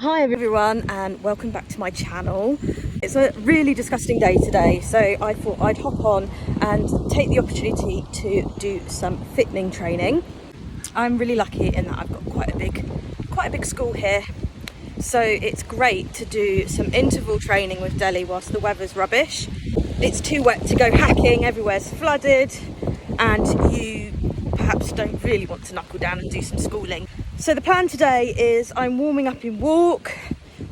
Hi everyone and welcome back to my channel. It's a really disgusting day today, so I thought I'd hop on and take the opportunity to do some fittening training. I'm really lucky in that I've got quite a big school here, so it's great to do some interval training with Deli whilst the weather's rubbish. It's too wet to go hacking, everywhere's flooded, and you perhaps don't really want to knuckle down and do some schooling. So the plan today is I'm warming up in walk,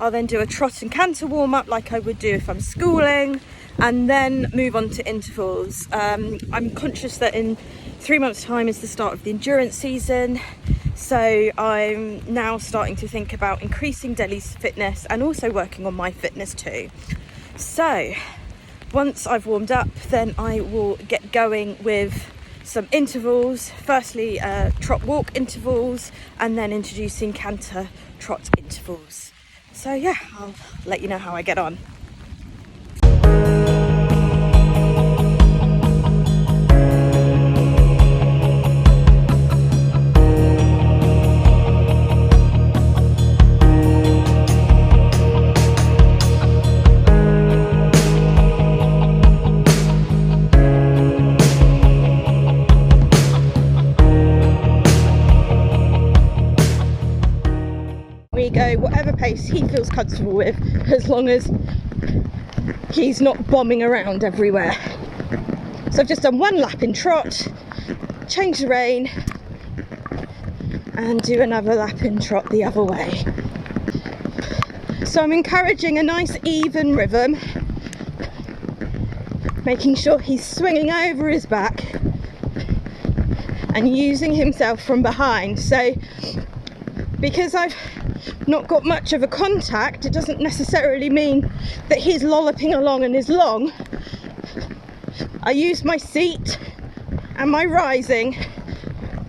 I'll then do a trot and canter warm up like I would do if I'm schooling, and then move on to intervals. I'm conscious that in 3 months' time is the start of the endurance season, so I'm now starting to think about increasing Deli's fitness and also working on my fitness too. So once I've warmed up, then I will get going with some intervals. Firstly, trot walk intervals, and then introducing canter trot intervals. So yeah, I'll let you know how I get on. We go whatever pace he feels comfortable with, as long as he's not bombing around everywhere. So I've just done one lap in trot, change the rein, and do another lap in trot the other way. So I'm encouraging a nice even rhythm, making sure he's swinging over his back and using himself from behind. So because I've not got much of a contact, it doesn't necessarily mean that he's lolloping along and is long. I use my seat and my rising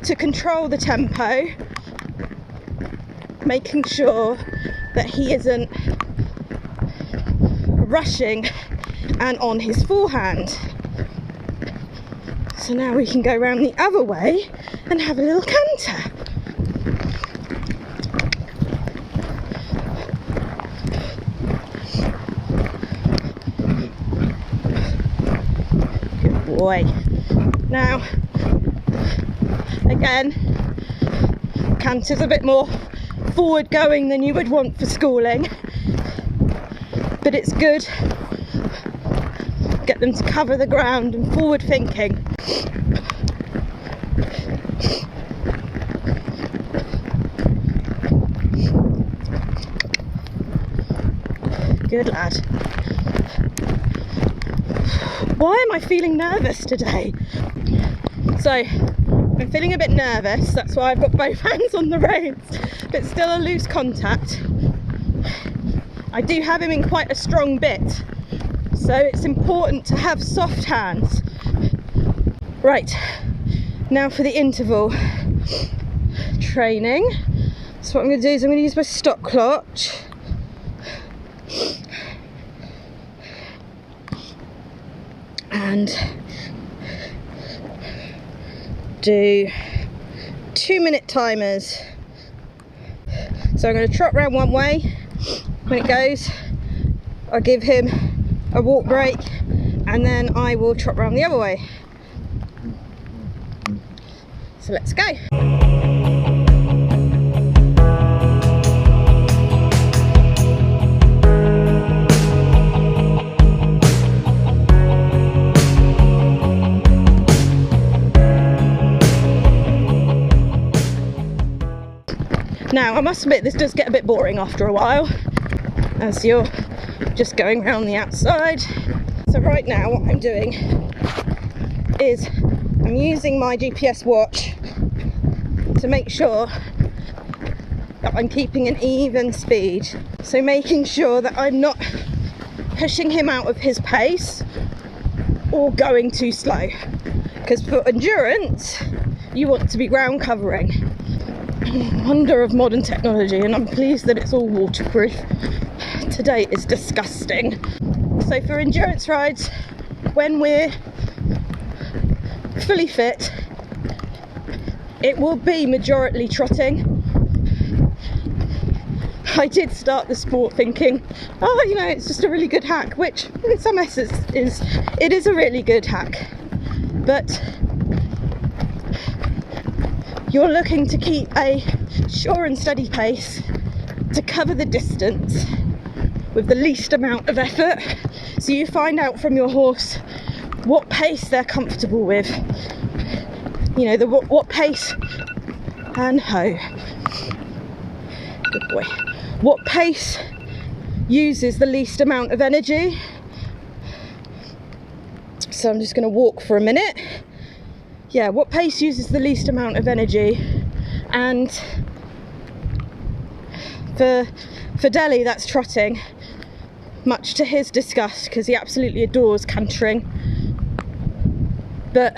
to control the tempo, making sure that he isn't rushing and on his forehand. So now we can go around the other way and have a little canter. Boy. Now, again, canter's a bit more forward going than you would want for schooling, but it's good. Get them to cover the ground and forward thinking. Good lad. Why am I feeling nervous today? So I'm feeling a bit nervous, that's why I've got both hands on the reins, but still a loose contact. I do have him in quite a strong bit, so it's important to have soft hands. Right, now for the interval training. So what I'm going to do is I'm going to use my stop clutch. And do 2-minute timers. So I'm going to trot round one way. When it goes, I'll give him a walk break, and then I will trot round the other way. So let's go. Now, I must admit, this does get a bit boring after a while, as you're just going around the outside. So right now, what I'm doing is I'm using my GPS watch to make sure that I'm keeping an even speed. So making sure that I'm not pushing him out of his pace or going too slow. Because for endurance, you want to be ground covering. Wonder of modern technology, and I'm pleased that it's all waterproof. Today is disgusting. So for endurance rides, when we're fully fit, it will be majority trotting. I did start the sport thinking, oh, you know, it's just a really good hack, which in some essence it is a really good hack, but you're looking to keep a sure and steady pace to cover the distance with the least amount of effort. So you find out from your horse what pace they're comfortable with, you know, what pace, and ho, good boy, what pace uses the least amount of energy. So I'm just going to walk for a minute. Yeah, what pace uses the least amount of energy? And for Deli, that's trotting, much to his disgust, because he absolutely adores cantering. But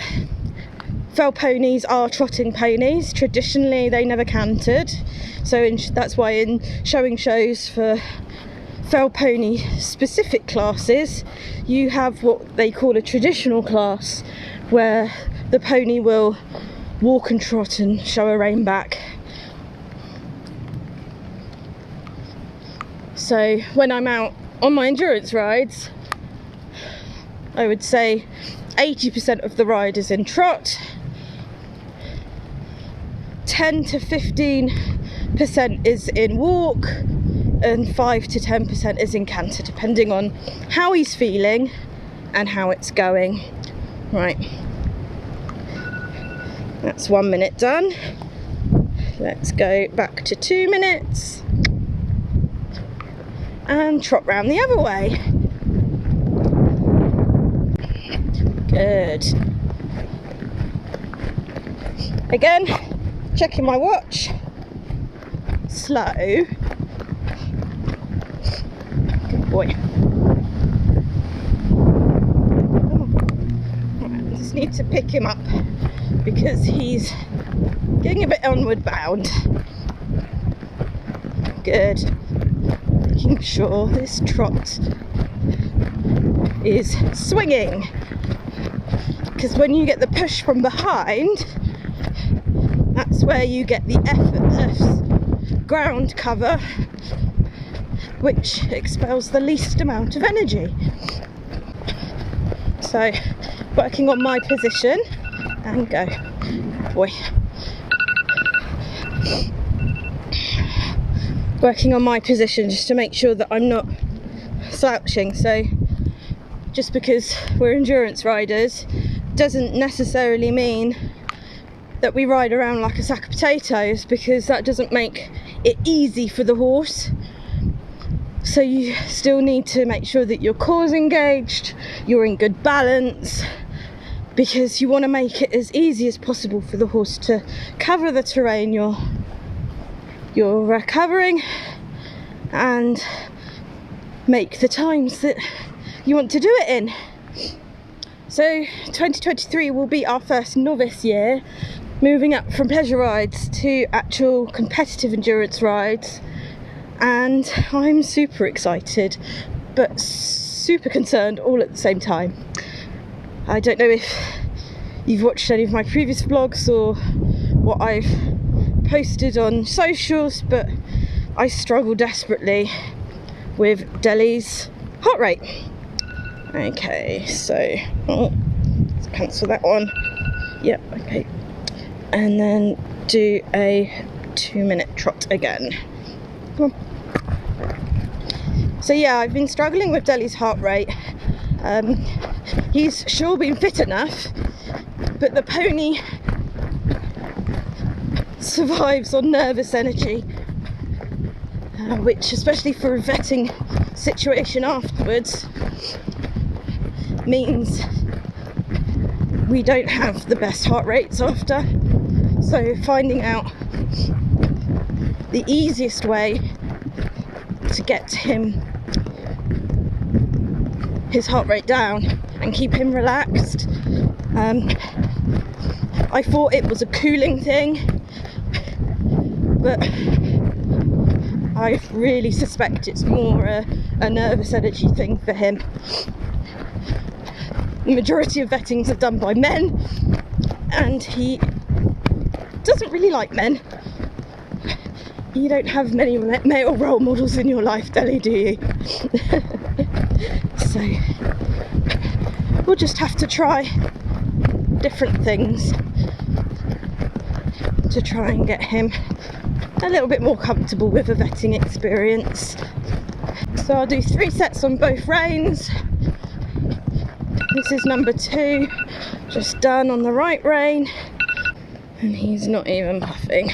fell ponies are trotting ponies. Traditionally, they never cantered. So that's why in showing shows for fell pony specific classes, you have what they call a traditional class, where the pony will walk and trot and show a rein back. So when I'm out on my endurance rides, I would say 80% of the ride is in trot, 10 to 15% is in walk, and 5 to 10% is in canter, depending on how he's feeling and how it's going. Right, that's 1 minute done. Let's go back to 2 minutes and trot round the other way. Good. Again, checking my watch. Slow. Good boy. I just need to pick him up because he's getting a bit onward bound. Good. Making sure this trot is swinging, because when you get the push from behind, that's where you get the effortless ground cover, which expels the least amount of energy. So working on my position, and go, boy. Working on my position just to make sure that I'm not slouching. So just because we're endurance riders doesn't necessarily mean that we ride around like a sack of potatoes, because that doesn't make it easy for the horse. So you still need to make sure that your core's engaged, you're in good balance, because you want to make it as easy as possible for the horse to cover the terrain you're recovering, and make the times that you want to do it in. So 2023 will be our first novice year, moving up from pleasure rides to actual competitive endurance rides, and I'm super excited but super concerned all at the same time. I don't know if you've watched any of my previous vlogs or what I've posted on socials, but I struggle desperately with Deli's heart rate. Okay, so let's cancel that one. Yep, okay. And then do a 2 minute trot again. Come on. So yeah, I've been struggling with Deli's heart rate. He's sure been fit enough, but the pony survives on nervous energy, which, especially for a vetting situation afterwards, means we don't have the best heart rates after. So finding out the easiest way to get his heart rate down and keep him relaxed. I thought it was a cooling thing, but I really suspect it's more a nervous energy thing for him. The majority of vettings are done by men, and he doesn't really like men. You don't have many male role models in your life, Deli, do you? So we'll just have to try different things to try and get him a little bit more comfortable with a vetting experience. So I'll do 3 sets on both reins. This is number 2, just done on the right rein, and he's not even puffing.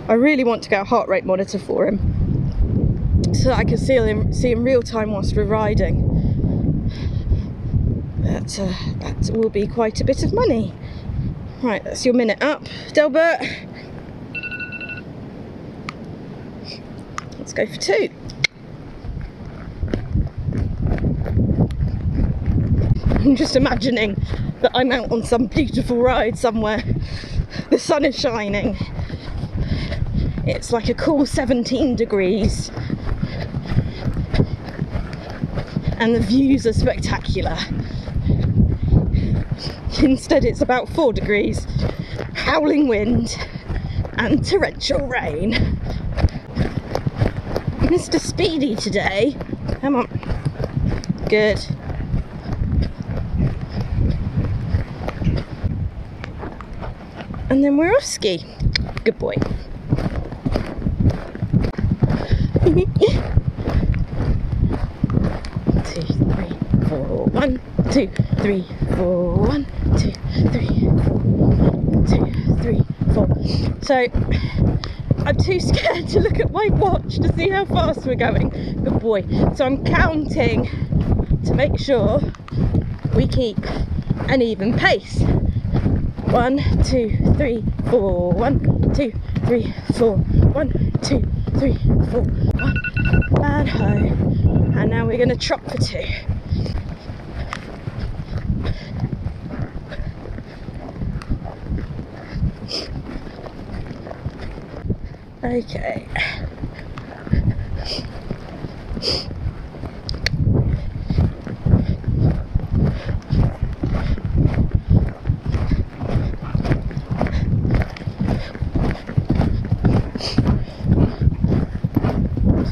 I really want to get a heart rate monitor for him so that I can see him real time whilst we're riding. That will be quite a bit of money. Right, that's your minute up, Delbert. Let's go for 2. I'm just imagining that I'm out on some beautiful ride somewhere. The sun is shining. It's like a cool 17 degrees. And the views are spectacular. Instead it's about 4 degrees, howling wind and torrential rain. Mr. Speedy today. Come on. Good. And then we're off ski. Good boy. 2, 3, 4. 1, 2, 3, 4. 1, 2, 3, 4. 1, 2, 3, 4. So I'm too scared to look at my watch to see how fast we're going. Good boy. So I'm counting to make sure we keep an even pace. 1, 2, 3, 4. 1, 2, 3, 4. 1, 2, 3, 4. 1, and ho. And now we're going to trot for 2. Okay.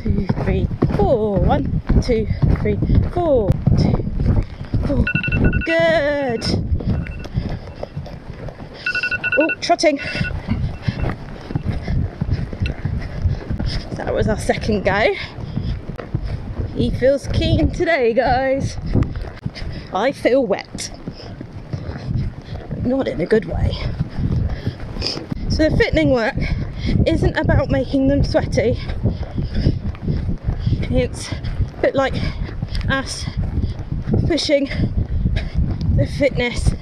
Two, three, four. 1, 2, 3, 4. 2, 3, 4. Good. Oh, trotting. That was our second go. He feels keen today, guys. I feel wet. Not in a good way. So the fittening work isn't about making them sweaty. It's a bit like us pushing the fitness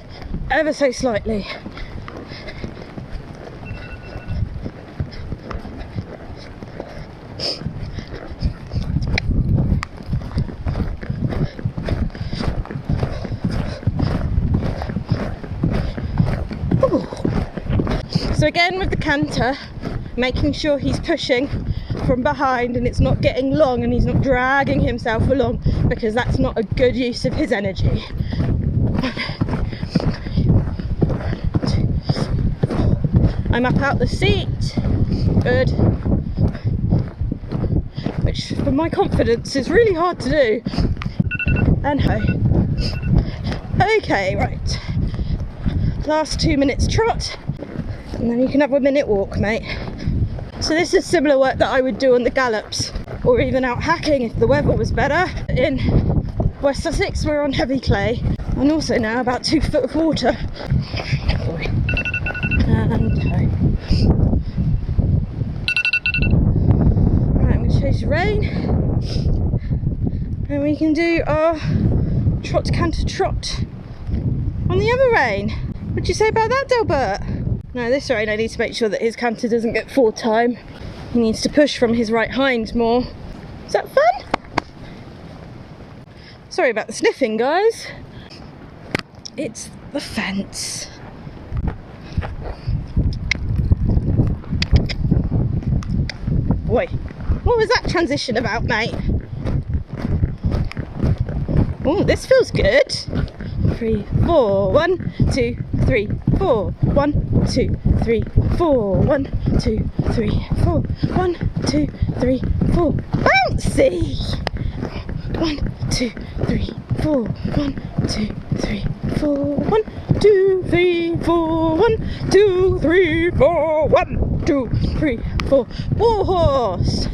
ever so slightly. So again with the canter, making sure he's pushing from behind and it's not getting long and he's not dragging himself along, because that's not a good use of his energy. I'm up out the seat. Good. Which for my confidence is really hard to do. And ho. Okay, right. Last 2 minutes trot. And then you can have a minute walk, mate. So this is similar work that I would do on the gallops, or even out hacking if the weather was better. In West Sussex we're on heavy clay, and also now about 2 foot of water. And right, I'm going to change the rein, and we can do our trot canter trot on the other rein. What'd you say about that, Delbert? No, this rein I need to make sure that his canter doesn't get full time. He needs to push from his right hind more. Is that fun? Sorry about the sniffing, guys. It's the fence. Boy, what was that transition about, mate? Oh, this feels good. 3, 4, 1, 2, 3, 4, 1, 2, 3, 4, 1, 2, 3, 4, 1, 2, 3, 4. Bouncy! 1, 2, 3, 4, 1, 2, 3, 4, 1, 2, 3, 4, 1, 2, 3, 4, 1, 2, 3, 4. War horse!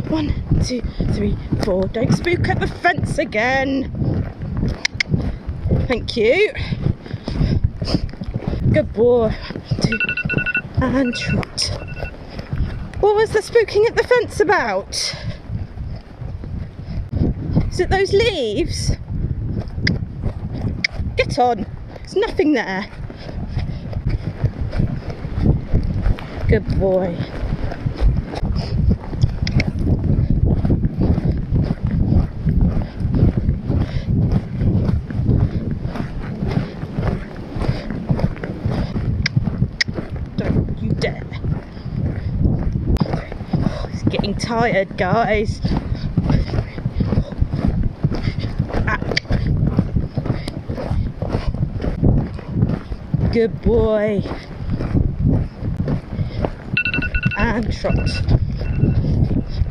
1, 2, 3, 4. Don't spook at the fence again. Thank you. Good boy. 2, and trot. What was the spooking at the fence about? Is it those leaves? Get on. There's nothing there. Good boy. Don't you dare. Oh, he's getting tired, guys. Good boy. And trot.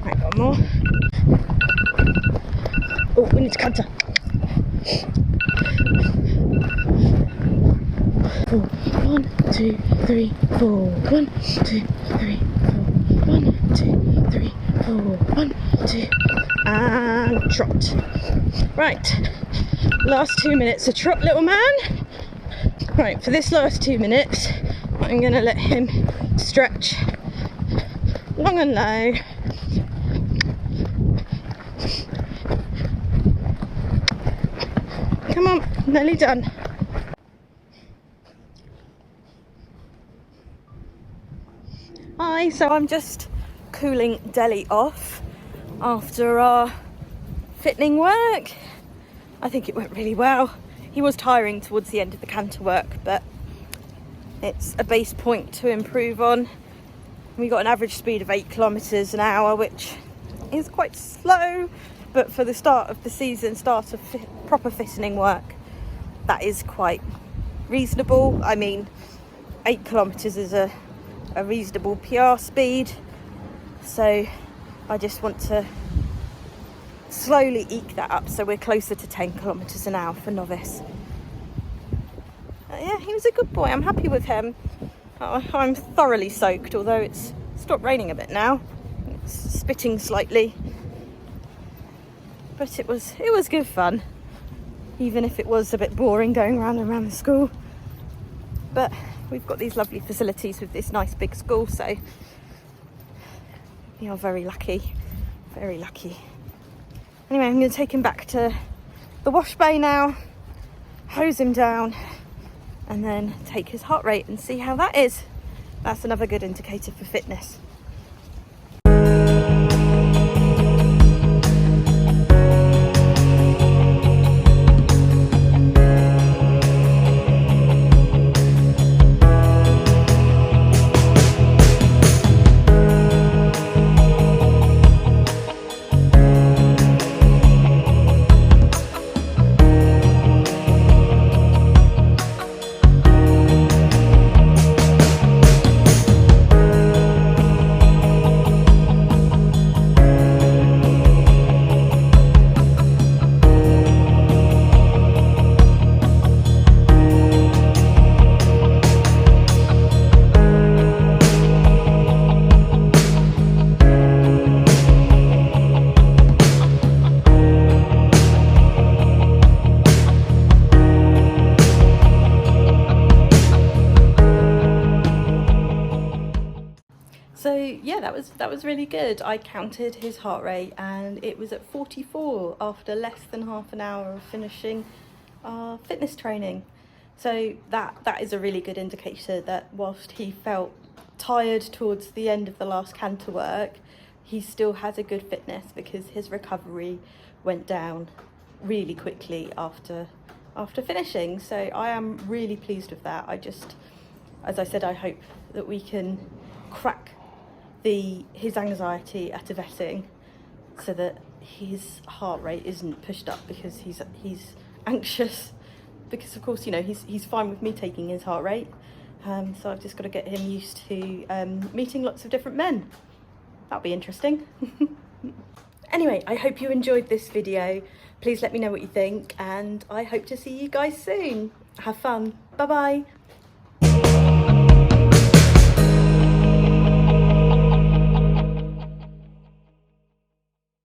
Right, one more. Oh, we need to canter. 4, 1, 2, 3, 4. 1, 2, 3, 4. 1, 2, 3, 4. 1, 2, and trot. Right, last 2 minutes of trot, little man. Right, for this last 2 minutes, I'm going to let him stretch long and low. Come on, nearly done. Hi, so I'm just cooling Deli off after our fitting work. I think it went really well. He was tiring towards the end of the canter work, but it's a base point to improve on. We got an average speed of 8 kilometers an hour, which is quite slow, but for the start of the season, start of proper fitting work, that is quite reasonable. I mean, 8 kilometers is a reasonable PR speed, so I just want to slowly eke that up so we're closer to 10 kilometers an hour for novice. Yeah, he was a good boy. I'm happy with him. I'm thoroughly soaked, although it's stopped raining a bit now. It's spitting slightly, but it was good fun, even if it was a bit boring going round and round the school. But we've got these lovely facilities with this nice big school, so we are very lucky, very lucky. Anyway, I'm going to take him back to the wash bay now, hose him down, and then take his heart rate and see how that is. That's another good indicator for fitness. So yeah, that was really good. I counted his heart rate and it was at 44 after less than half an hour of finishing our fitness training. So that is a really good indicator that whilst he felt tired towards the end of the last canter work, he still has a good fitness because his recovery went down really quickly after finishing. So I am really pleased with that. As I said, I hope that we can crack his anxiety at a vetting so that his heart rate isn't pushed up because he's anxious, because of course, you know, he's fine with me taking his heart rate. So I've just got to get him used to meeting lots of different men. That'll be interesting. Anyway, I hope you enjoyed this video. Please let me know what you think, and I hope to see you guys soon. Have fun. Bye bye.